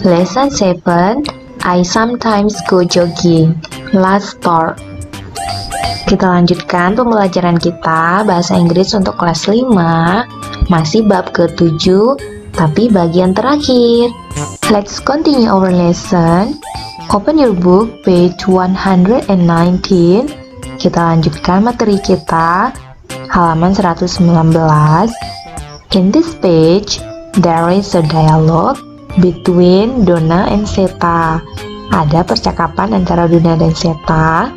Lesson 7. I sometimes go jogging. Let's start. Kita lanjutkan pembelajaran kita bahasa Inggris untuk kelas 5. Masih bab ke-7, tapi bagian terakhir. Let's continue our lesson. Open your book page 119. Kita lanjutkan materi kita halaman 119. In this page, there is a dialogue between Donna and Seta. Ada percakapan antara Donna dan Seta.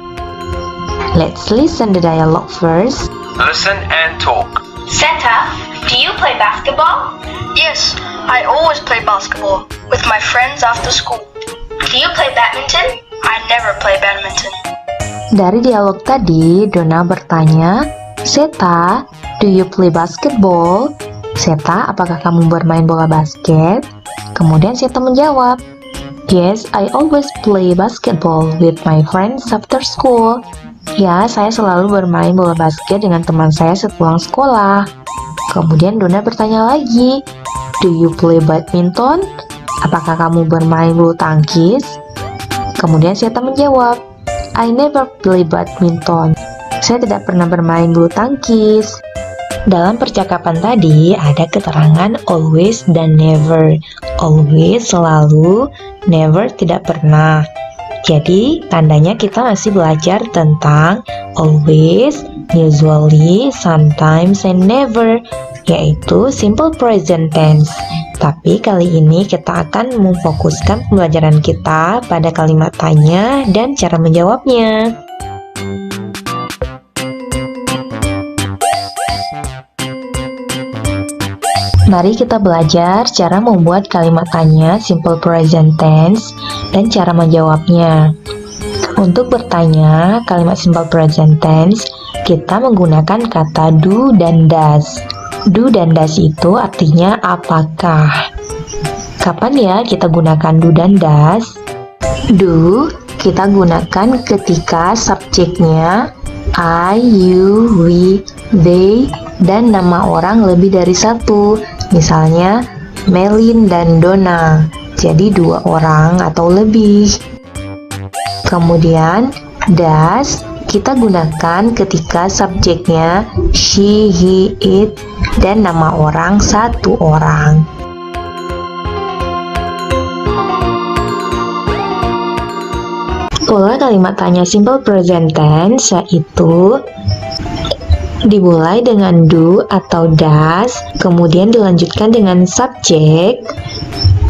Let's listen the dialogue first. Listen and talk. Seta, do you play basketball? Yes, I always play basketball with my friends after school. Do you play badminton? I never play badminton. Dari dialog tadi, Donna bertanya, Seta, do you play basketball? Seta, apakah kamu bermain bola basket? Kemudian Seta menjawab, Yes, I always play basketball with my friends after school. Ya, saya selalu bermain bola basket dengan teman saya sepulang sekolah. Kemudian Donna bertanya lagi, Do you play badminton? Apakah kamu bermain bulu tangkis? Kemudian Seta menjawab, I never play badminton. Saya tidak pernah bermain bulu tangkis. Dalam percakapan tadi ada keterangan always dan never. Always selalu, never tidak pernah. Jadi tandanya kita masih belajar tentang always, usually, sometimes, and never, yaitu simple present tense. Tapi kali ini kita akan memfokuskan pembelajaran kita pada kalimat tanya dan cara menjawabnya. Mari kita belajar cara membuat kalimat tanya simple present tense dan cara menjawabnya. Untuk bertanya kalimat simple present tense, kita menggunakan kata do dan does. Do dan does itu artinya apakah. Kapan ya kita gunakan do dan does? Do kita gunakan ketika subjeknya I, you, we, they, dan nama orang lebih dari satu. Misalnya, Melin dan Donna. Jadi dua orang atau lebih. Kemudian, does kita gunakan ketika subjeknya she, he, it, dan nama orang satu orang. Pola kalimat tanya simple present tense yaitu dimulai dengan do atau does, kemudian dilanjutkan dengan subjek,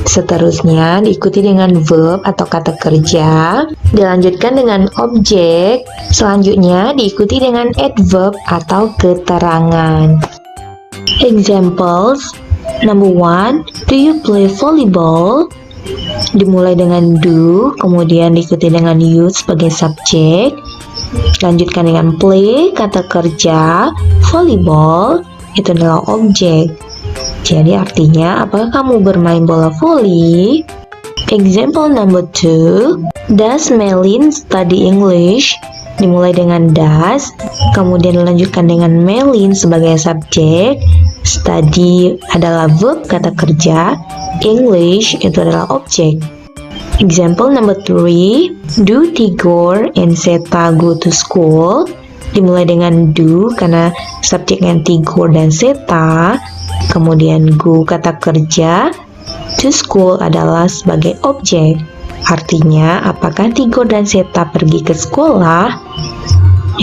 seterusnya diikuti dengan verb atau kata kerja, dilanjutkan dengan objek, selanjutnya diikuti dengan adverb atau keterangan. Examples, number 1, do you play volleyball? Dimulai dengan do, kemudian diikuti dengan you sebagai subjek, lanjutkan dengan play, kata kerja, volleyball, itu adalah objek. Jadi artinya, apakah kamu bermain bola voli? Example number 2, does Melin study English? Dimulai dengan does, kemudian dilanjutkan dengan Melin sebagai subjek, study adalah verb kata kerja, English itu adalah objek. Example number 3, do Tigor and Seta go to school? Dimulai dengan do karena subjeknya Tigor dan Seta, kemudian go kata kerja, to school adalah sebagai objek. Artinya, apakah Tigor dan Seta pergi ke sekolah?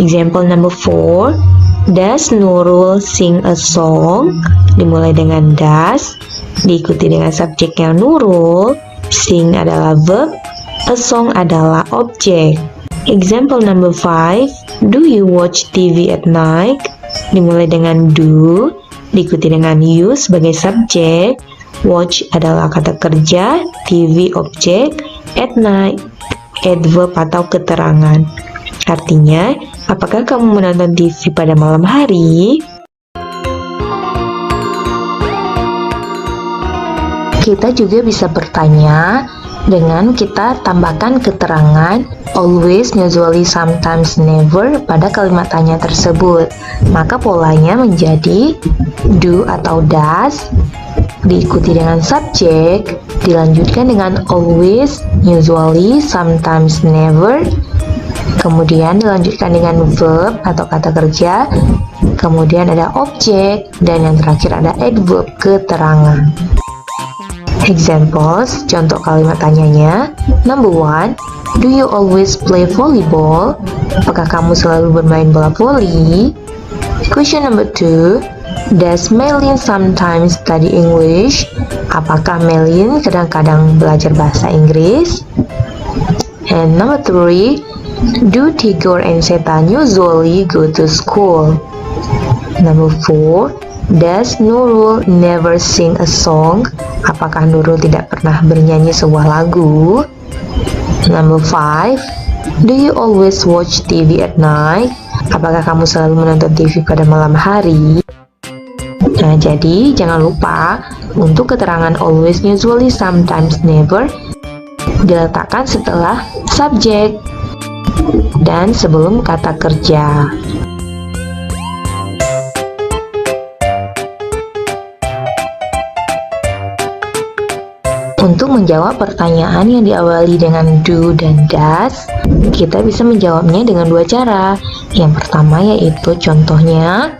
Example number 4, does Nurul sing a song? Dimulai dengan does, diikuti dengan subjeknya Nurul, sing adalah verb, a song adalah objek. Example number 5, do you watch TV at night? Dimulai dengan do, diikuti dengan you sebagai subjek, watch adalah kata kerja, TV objek, at night adverb atau keterangan. Artinya, apakah kamu menonton TV pada malam hari? Kita juga bisa bertanya dengan kita tambahkan keterangan always, usually, sometimes, never pada kalimat tanya tersebut. Maka polanya menjadi do atau does, diikuti dengan subjek, dilanjutkan dengan always, usually, sometimes, never, kemudian dilanjutkan dengan verb atau kata kerja, kemudian ada objek, dan yang terakhir ada adverb, keterangan. Examples, contoh kalimat tanyanya. Number 1, do you always play volleyball? Apakah kamu selalu bermain bola voli? Question number 2, does Melin sometimes study English? Apakah Melin kadang-kadang belajar bahasa Inggris? And number 3, do Tigor and Setan usually go to school? Number 4, does Nurul never sing a song? Apakah Nurul tidak pernah bernyanyi sebuah lagu? Number 5, do you always watch TV at night? Apakah kamu selalu menonton TV pada malam hari? Nah, jadi jangan lupa untuk keterangan always, usually, sometimes, never diletakkan setelah subjek dan sebelum kata kerja. Untuk menjawab pertanyaan yang diawali dengan do dan does, kita bisa menjawabnya dengan dua cara. Yang pertama yaitu contohnya,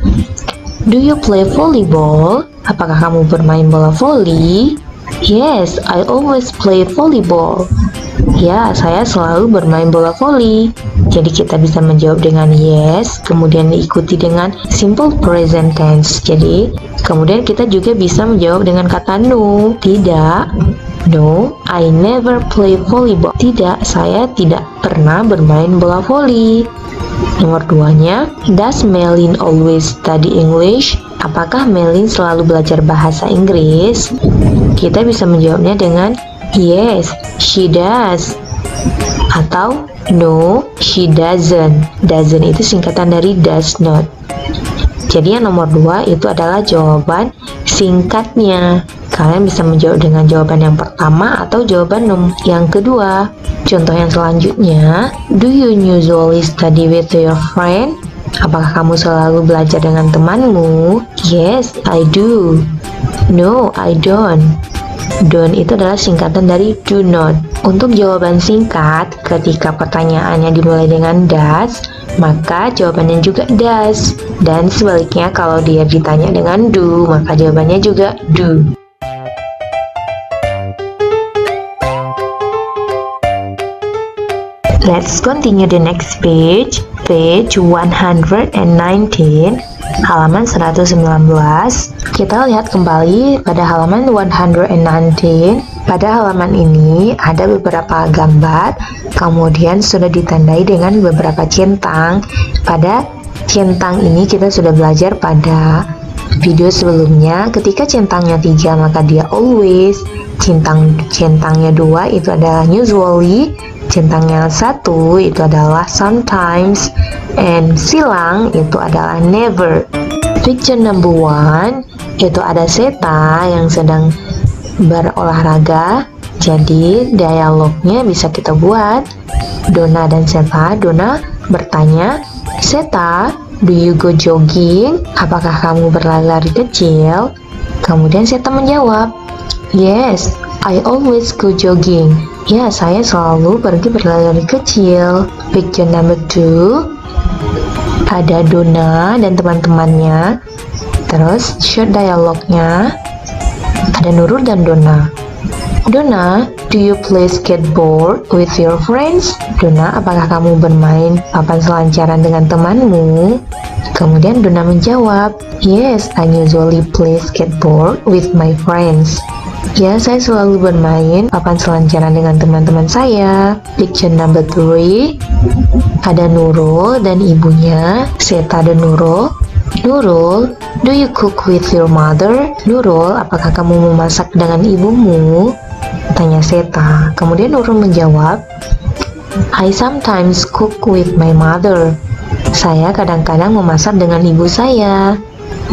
do you play volleyball? Apakah kamu bermain bola voli? Yes, I always play volleyball. Ya, saya selalu bermain bola voli. Jadi kita bisa menjawab dengan yes, kemudian diikuti dengan simple present tense. Jadi, kemudian kita juga bisa menjawab dengan kata no, tidak. No, I never play volleyball. Tidak, saya tidak pernah bermain bola voli. Nomor 2-nya, does Melin always study English? Apakah Melin selalu belajar bahasa Inggris? Kita bisa menjawabnya dengan yes, she does. Atau no, she doesn't. Doesn't itu singkatan dari does not. Jadi yang nomor 2 itu adalah jawaban singkatnya. Kalian bisa menjawab dengan jawaban yang pertama atau jawaban yang kedua. Contoh yang selanjutnya, do you usually study with your friend? Apakah kamu selalu belajar dengan temanmu? Yes, I do. No, I don't. Don't itu adalah singkatan dari do not. Untuk jawaban singkat, ketika pertanyaannya dimulai dengan does, maka jawabannya juga does. Dan sebaliknya kalau dia ditanya dengan do, maka jawabannya juga do. Let's continue the next page. Page 119, halaman 119. Kita lihat kembali pada halaman 119. Pada halaman ini ada beberapa gambar, kemudian sudah ditandai dengan beberapa centang. Pada centang ini kita sudah belajar pada video sebelumnya. Ketika centangnya 3 maka dia always, centangnya 2 itu adalah usually, centangnya 1 itu adalah sometimes, and silang itu adalah never. Picture number 1 itu ada Seta yang sedang berolahraga. Jadi dialognya bisa kita buat Donna dan Seta. Donna bertanya, Seta, do you go jogging? Apakah kamu berlari-lari kecil? Kemudian Seta menjawab, yes, I always go jogging. Ya, saya selalu pergi berlari kecil. Picture number 2, ada Donna dan teman-temannya. Terus short dialognya ada Nurul dan Donna. Donna, do you play skateboard with your friends? Donna, apakah kamu bermain papan selancaran dengan temanmu? Kemudian Donna menjawab, yes, I usually play skateboard with my friends. Ya, saya selalu bermain papan selancaran dengan teman-teman saya. Picture number 3, ada Nurul dan ibunya, Seta dan Nurul. Nurul, do you cook with your mother? Nurul, apakah kamu memasak dengan ibumu? Tanya Seta. Kemudian Nurul menjawab, I sometimes cook with my mother. Saya kadang-kadang memasak dengan ibu saya.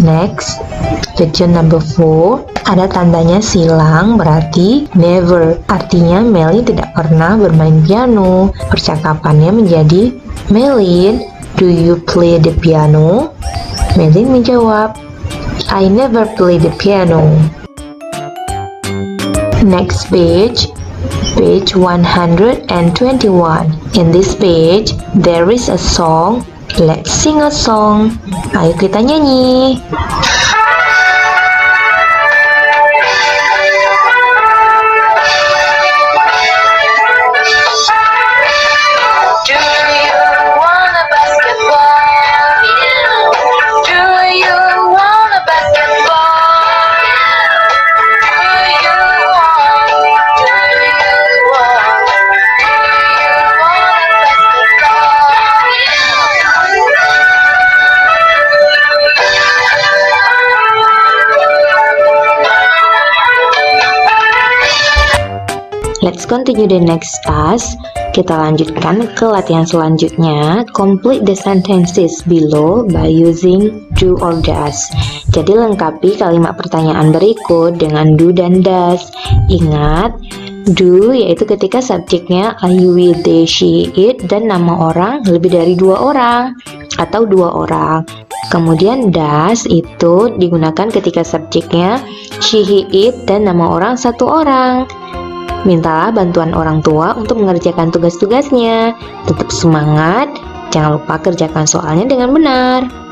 Next, picture number 4, ada tandanya silang, berarti never. Artinya Melin tidak pernah bermain piano. Percakapannya menjadi, Melin, do you play the piano? Melin menjawab, I never play the piano. Next page, page 121. In this page, there is a song. Let's sing a song. Ayo kita nyanyi. Let's continue the next task. Kita lanjutkan ke latihan selanjutnya. Complete the sentences below by using do or does. Jadi lengkapi kalimat pertanyaan berikut dengan do dan does. Ingat, do yaitu ketika subjeknya I, we, they, she, it, dan nama orang lebih dari 2 orang atau 2 orang. Kemudian does itu digunakan ketika subjeknya she, he, it, dan nama orang 1 orang. Mintalah bantuan orang tua untuk mengerjakan tugas-tugasnya. Tetap semangat, jangan lupa kerjakan soalnya dengan benar.